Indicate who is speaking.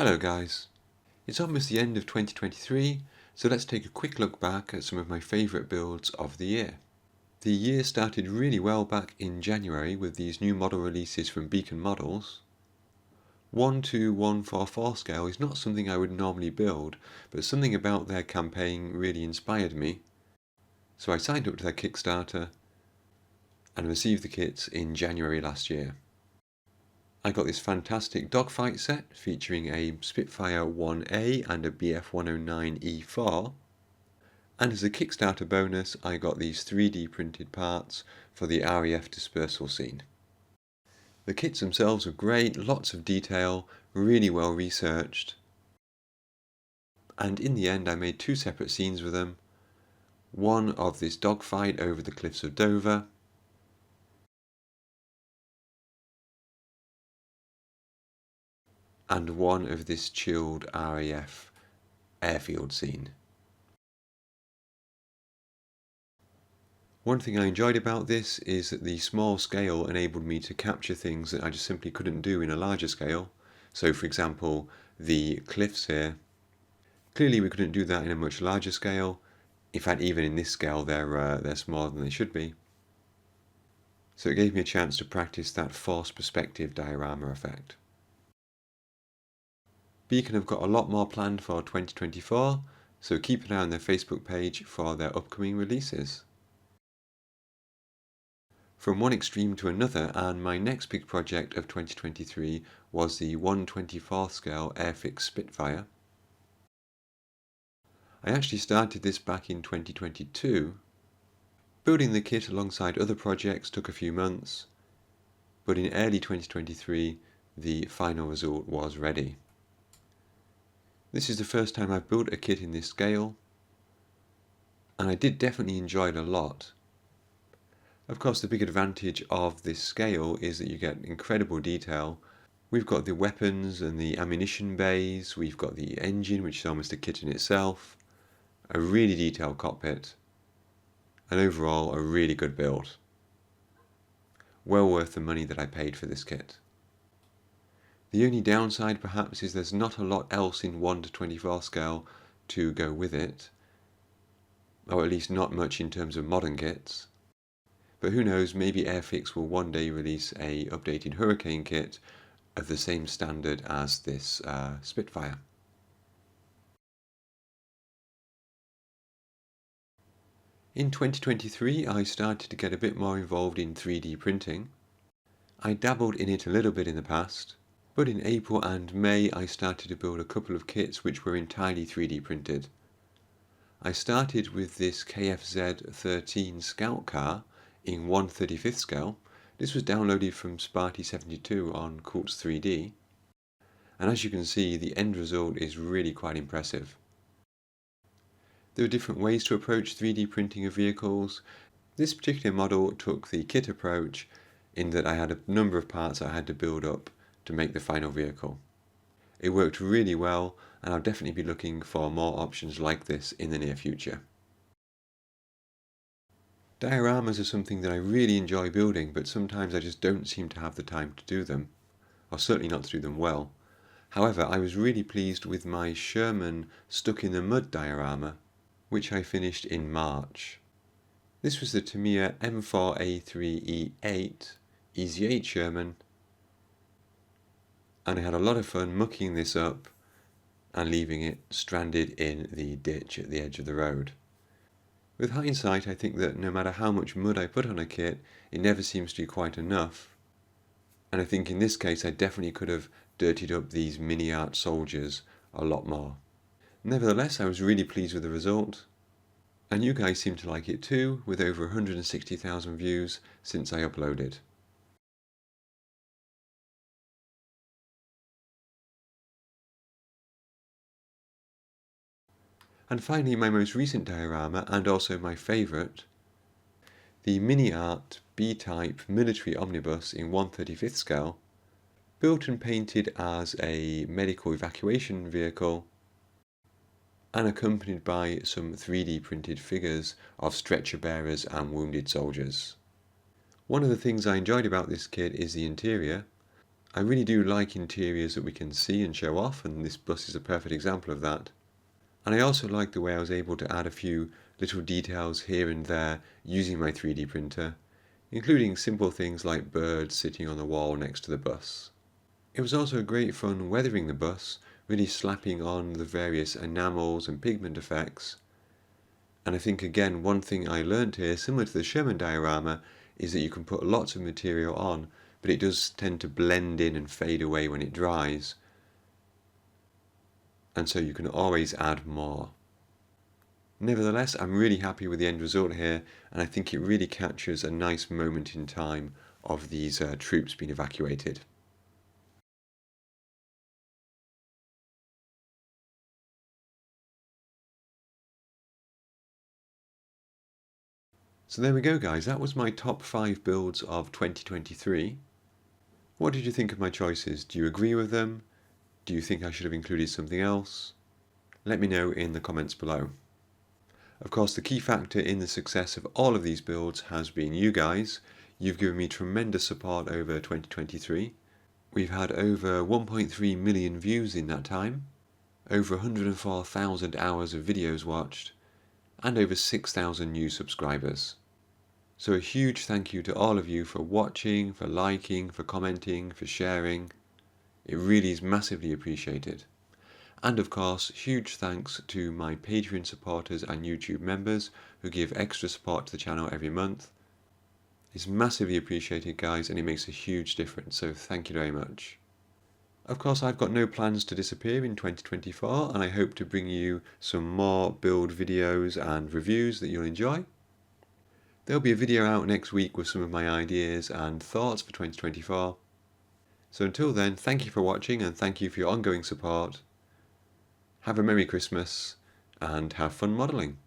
Speaker 1: Hello guys, it's almost the end of 2023, so let's take a quick look back at some of my favourite builds of the year. The year started really well back in January with these new model releases from Beacon Models. 12144 scale is not something I would normally build, but something about their campaign really inspired me, so I signed up to their Kickstarter and received the kits in January last year. I got this fantastic dogfight set featuring a Spitfire 1A and a BF109E4, and as a Kickstarter bonus I got these 3D printed parts for the RAF dispersal scene. The kits themselves are great, lots of detail, really well researched, and in the end I made two separate scenes with them, one of this dogfight over the cliffs of Dover, and one of this chilled RAF airfield scene. One thing I enjoyed about this is that the small scale enabled me to capture things that I just simply couldn't do in a larger scale. So for example, the cliffs here, clearly we couldn't do that in a much larger scale. In fact, even in this scale they're smaller than they should be. So it gave me a chance to practice that forced perspective diorama effect. Beacon have got a lot more planned for 2024, so keep an eye on their Facebook page for their upcoming releases. From one extreme to another, and my next big project of 2023 was the 1/24th scale Airfix Spitfire. I actually started this back in 2022. Building the kit alongside other projects took a few months, but in early 2023 the final result was ready. This is the first time I've built a kit in this scale, and I did definitely enjoy it a lot. Of course, the big advantage of this scale is that you get incredible detail. We've got the weapons and the ammunition bays, we've got the engine, which is almost a kit in itself, a really detailed cockpit, and overall a really good build. Well worth the money that I paid for this kit. The only downside perhaps is there's not a lot else in 1/24 scale to go with it, or at least not much in terms of modern kits. But who knows, maybe Airfix will one day release a updated Hurricane kit of the same standard as this Spitfire. In 2023 I started to get a bit more involved in 3D printing. I dabbled in it a little bit in the past, but in April and May I started to build a couple of kits which were entirely 3D printed. I started with this KFZ-13 Scout car in 1/35th scale. This was downloaded from Sparty72 on Quartz 3D, and as you can see the end result is really quite impressive. There are different ways to approach 3D printing of vehicles. This particular model took the kit approach in that I had a number of parts I had to build up to make the final vehicle. It worked really well, and I'll definitely be looking for more options like this in the near future. Dioramas are something that I really enjoy building, but sometimes I just don't seem to have the time to do them, or certainly not to do them well. However, I was really pleased with my Sherman Stuck in the Mud diorama, which I finished in March. This was the Tamiya M4A3E8 Easy 8 Sherman, and I had a lot of fun mucking this up and leaving it stranded in the ditch at the edge of the road. With hindsight, I think that no matter how much mud I put on a kit, it never seems to be quite enough, and I think in this case I definitely could have dirtied up these Miniart soldiers a lot more. Nevertheless, I was really pleased with the result, and you guys seem to like it too, with over 160,000 views since I uploaded. And finally, my most recent diorama, and also my favourite, the Miniart B-Type military omnibus in 1/35th scale, built and painted as a medical evacuation vehicle, and accompanied by some 3D printed figures of stretcher bearers and wounded soldiers. One of the things I enjoyed about this kit is the interior. I really do like interiors that we can see and show off, and this bus is a perfect example of that. And I also like the way I was able to add a few little details here and there using my 3D printer, including simple things like birds sitting on the wall next to the bus. It was also great fun weathering the bus, really slapping on the various enamels and pigment effects. And I think again, one thing I learned here, similar to the Sherman diorama, is that you can put lots of material on, but it does tend to blend in and fade away when it dries. And so you can always add more. Nevertheless, I'm really happy with the end result here, and I think it really captures a nice moment in time of these troops being evacuated. So there we go guys, that was my top 5 builds of 2023. What did you think of my choices? Do you agree with them? Do you think I should have included something else? Let me know in the comments below. Of course, the key factor in the success of all of these builds has been you guys. You've given me tremendous support over 2023. We've had over 1.3 million views in that time, over 104,000 hours of videos watched, and over 6,000 new subscribers. So a huge thank you to all of you for watching, for liking, for commenting, for sharing. It really is massively appreciated. And of course, huge thanks to my Patreon supporters and YouTube members who give extra support to the channel every month. It's massively appreciated guys, and it makes a huge difference, so thank you very much. Of course, I've got no plans to disappear in 2024, and I hope to bring you some more build videos and reviews that you'll enjoy. There'll be a video out next week with some of my ideas and thoughts for 2024. So until then, thank you for watching and thank you for your ongoing support. Have a Merry Christmas and have fun modelling.